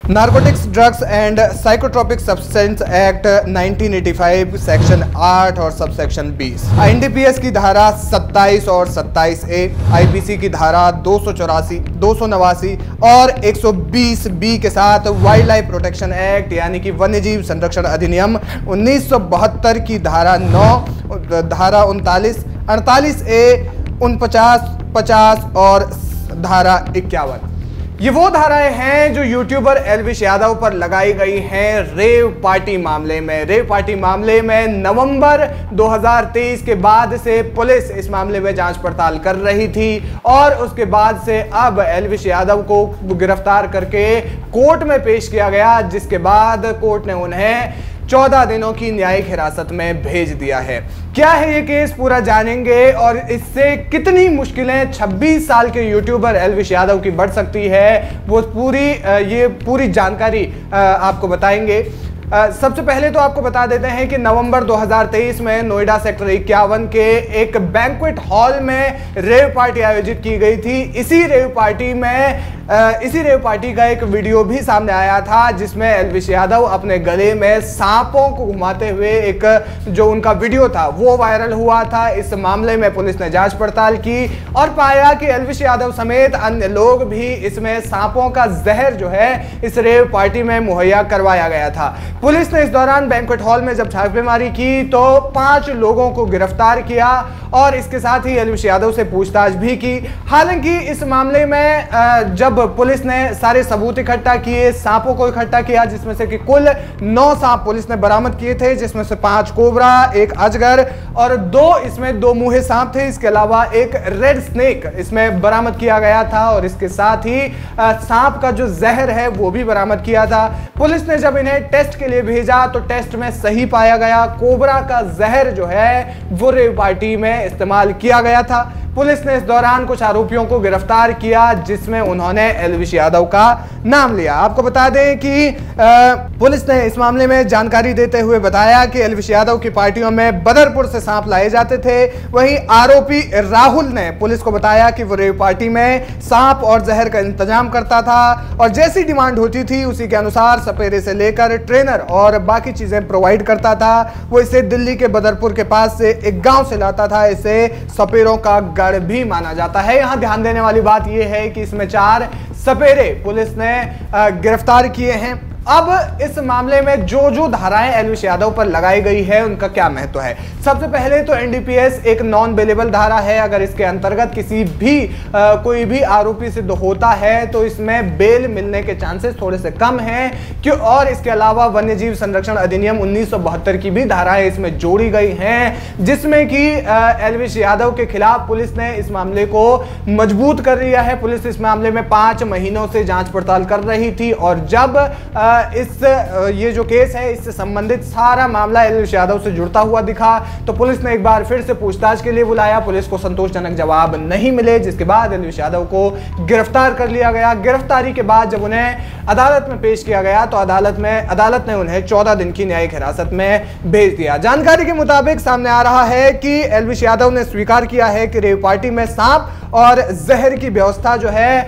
Narcotics drugs and psychotropic substance act 1985 section 8 और subsection 20, NDPS की धारा 27 और 27A, आईपीसी की धारा 284, 289 और 120 बी के साथ वाइल्ड लाइफ प्रोटेक्शन एक्ट यानी कि वन्यजीव संरक्षण अधिनियम 1972 की धारा 9, धारा 39, 48A, 49, 50 और धारा 51। ये वो धाराएं हैं जो यूट्यूबर एल्विश यादव पर लगाई गई हैं रेव पार्टी मामले में। रेव पार्टी मामले में नवंबर 2023 के बाद से पुलिस इस मामले में जांच पड़ताल कर रही थी और उसके बाद से अब एल्विश यादव को गिरफ्तार करके कोर्ट में पेश किया गया, जिसके बाद कोर्ट ने उन्हें 14 दिनों की न्यायिक हिरासत में भेज दिया है। क्या है ये केस, पूरा जानेंगे और इससे कितनी मुश्किलें 26 साल के यूट्यूबर एल्विश यादव की बढ़ सकती है, वो पूरी जानकारी आपको बताएंगे। सबसे पहले तो आपको बता देते हैं कि नवंबर 2023 में नोएडा सेक्टर 51 के एक बैंक्वेट हॉल में रेव पार्टी आयोजित की गई थी। इसी रेव पार्टी का एक वीडियो भी सामने आया था, जिसमें एल्विश यादव अपने गले में सांपों को घुमाते हुए एक जो उनका वीडियो था वो वायरल हुआ था। इस मामले में पुलिस ने जांच पड़ताल की और पाया कि एल्विश यादव समेत अन्य लोग भी इसमें सांपों का जहर जो है इस रेव पार्टी में मुहैया करवाया गया था। पुलिस ने इस दौरान बैंक्वेट हॉल में जब छापेमारी की तो 5 लोगों को गिरफ्तार किया और इसके साथ ही एल्विश यादव से पूछताछ भी की। हालांकि इस मामले में जब पुलिस ने सारे सबूत इकट्ठा किए, सांपों को इकट्ठा किया, जिसमें से कि कुल 9 सांप पुलिस ने बरामद किए थे, जिसमें से 5 कोबरा, 1 अजगर और 2 मुंहे सांप थे। इसके अलावा एक रेड स्नेक इसमें बरामद किया गया था और इसके साथ ही सांप का जो जहर है वो भी बरामद किया था। पुलिस ने जब इन्हें टेस्ट के लिए भेजा तो टेस्ट में सही पाया गया। कोबरा का जहर जो है वो रेव पार्टी में इस्तेमाल किया गया था। पुलिस ने इस दौरान कुछ आरोपियों को गिरफ्तार किया, जिसमें उन्होंने एल्विश यादव का नाम लिया। आपको बता दें कि पुलिस ने इस मामले में जानकारी देते हुए बताया कि एल्विश यादव की पार्टियों में बदरपुर से सांप लाए जाते थे। वहीं आरोपी राहुल ने पुलिस को बताया कि वो रेव पार्टी में सांप और जहर का इंतजाम करता था और जैसी डिमांड होती थी उसी के अनुसार सपेरे से लेकर ट्रेनर और बाकी चीजें प्रोवाइड करता था। वो इसे दिल्ली के बदरपुर के पास से एक गांव से लाता था। इसे सपेरों का गढ़ भी माना जाता है। यहां ध्यान देने वाली बात यह है कि इसमें 4 सपेरे पुलिस ने गिरफ्तार किए हैं। अब इस मामले में जो धाराएं एल्विश यादव पर लगाई गई है उनका क्या महत्व है। सबसे पहले तो एनडीपीएस एक नॉन बेलेबल धारा है। अगर इसके अंतर्गत किसी भी कोई भी आरोपी सिद्ध होता है तो इसमें बेल मिलने के चांसेस थोड़े से कम हैं। क्यों? और इसके अलावा वन्यजीव संरक्षण अधिनियम 1972 की भी धाराएं इसमें जोड़ी गई हैं, जिसमें कि एल्विश यादव के खिलाफ पुलिस ने इस मामले को मजबूत कर लिया है। पुलिस इस मामले में 5 महीनों से जांच पड़ताल कर रही थी और जब ये जो केस है इससे संबंधित सारा मामला एल्विश यादव से जुड़ता हुआ दिखा तो पुलिस ने एक बार फिर से पूछताछ के लिए बुलाया। पुलिस को संतोषजनक जवाब नहीं मिले, जिसके बाद एल्विश यादव को गिरफ्तार कर लिया गया। गिरफ्तारी के बाद जब उन्हें अदालत में पेश किया गया तो अदालत ने उन्हें 14 दिन की न्यायिक हिरासत में भेज दिया। जानकारी के मुताबिक सामने आ रहा है कि एल्विश यादव ने स्वीकार किया है कि रेव पार्टी में सांप और जहर की व्यवस्था जो है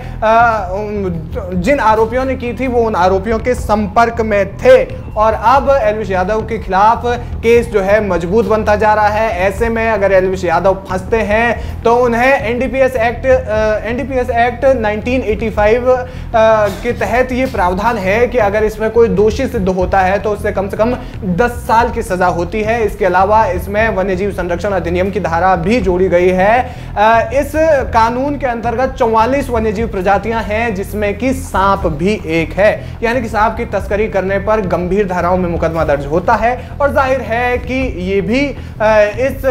जिन आरोपियों ने की थी वो उन आरोपियों के संपर्क में थे और अब एल्विश यादव के खिलाफ केस जो है मजबूत बनता जा रहा है। ऐसे में अगर एल्विश यादव फंसते हैं तो उन्हें एनडीपीएस एक्ट 1985 के तहत ये प्रावधान है कि अगर इसमें कोई दोषी सिद्ध होता है तो उससे कम से कम 10 साल की सजा होती है। इसके अलावा इसमें वन्यजीव संरक्षण अधिनियम की धारा भी जोड़ी गई है। इस कानून के अंतर्गत 44 वन्यजीव प्रजातियां हैं, जिसमें कि सांप भी एक है, यानी कि सांप की तस्करी करने पर गंभीर धाराओं में मुकदमा दर्ज होता है और जाहिर है कि ये भी इस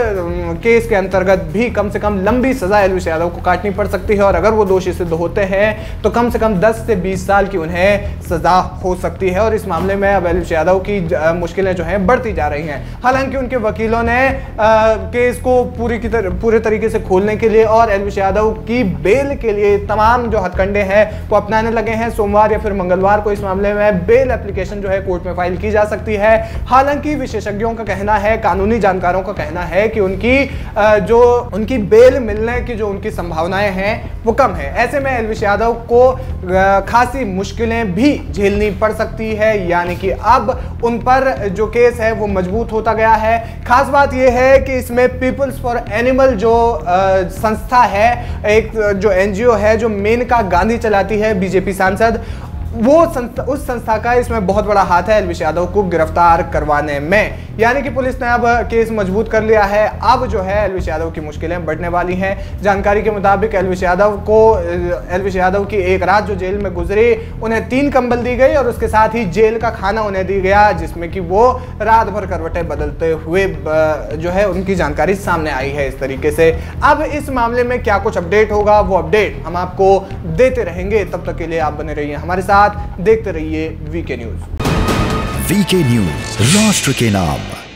केस के अंतर्गत भी कम से कम लंबी सजा एल्विश यादव को काटनी पड़ सकती है और अगर वो दोषी सिद्ध होते हैं तो कम से कम 10 से 20 साल की उन्हें सजा हो सकती है। और इस मामले में अब एल्विश यादव की मुश्किलें जो हैं बढ़ती जा रही हैं। हालांकि उनके वकीलों ने केस को पूरे तरीके से खोलने के लिए और एल्विश यादव की बेल के लिए तमाम जो हथकंडे हैं वो अपनाने लगे हैं। सोमवार या फिर मंगलवार को इस मामले में बेल एप्लीकेशन जो है कोर्ट में फाइल की जा सकती है। हालांकि विशेषज्ञों का कहना है, कानूनी जानकारों का कहना है कि उनकी बेल मिलने की जो उनकी संभावनाएं हैं वो कम है। ऐसे में एल्विश यादव को खासी मुश्किलें भी झेलनी पड़ सकती है, यानी कि अब उन पर जो केस है वो मजबूत होता गया है। खास बात यह है कि इसमें पीपल्स फॉर एनिमल जो संस्था है, एक जो एनजीओ है जो मेनका गांधी चलाती है, बीजेपी सांसद, उस संस्था का इसमें बहुत बड़ा हाथ है एल्विश यादव को गिरफ्तार करवाने में। यानी कि पुलिस ने अब केस मजबूत कर लिया है। अब जो है एल्विश यादव की मुश्किलें बढ़ने वाली हैं। जानकारी के मुताबिक एल्विश यादव की एक रात जो जेल में गुजरी, उन्हें 3 कंबल दी गई और उसके साथ ही जेल का खाना उन्हें दी गया, जिसमें कि वो रात भर करवटें बदलते हुए जो है उनकी जानकारी सामने आई है इस तरीके से। अब इस मामले में क्या कुछ अपडेट होगा, वो अपडेट हम आपको देते रहेंगे। तब तक के लिए आप बने रहिए हमारे साथ, देखते रहिए वीके न्यूज। वीके न्यूज, राष्ट्र के नाम।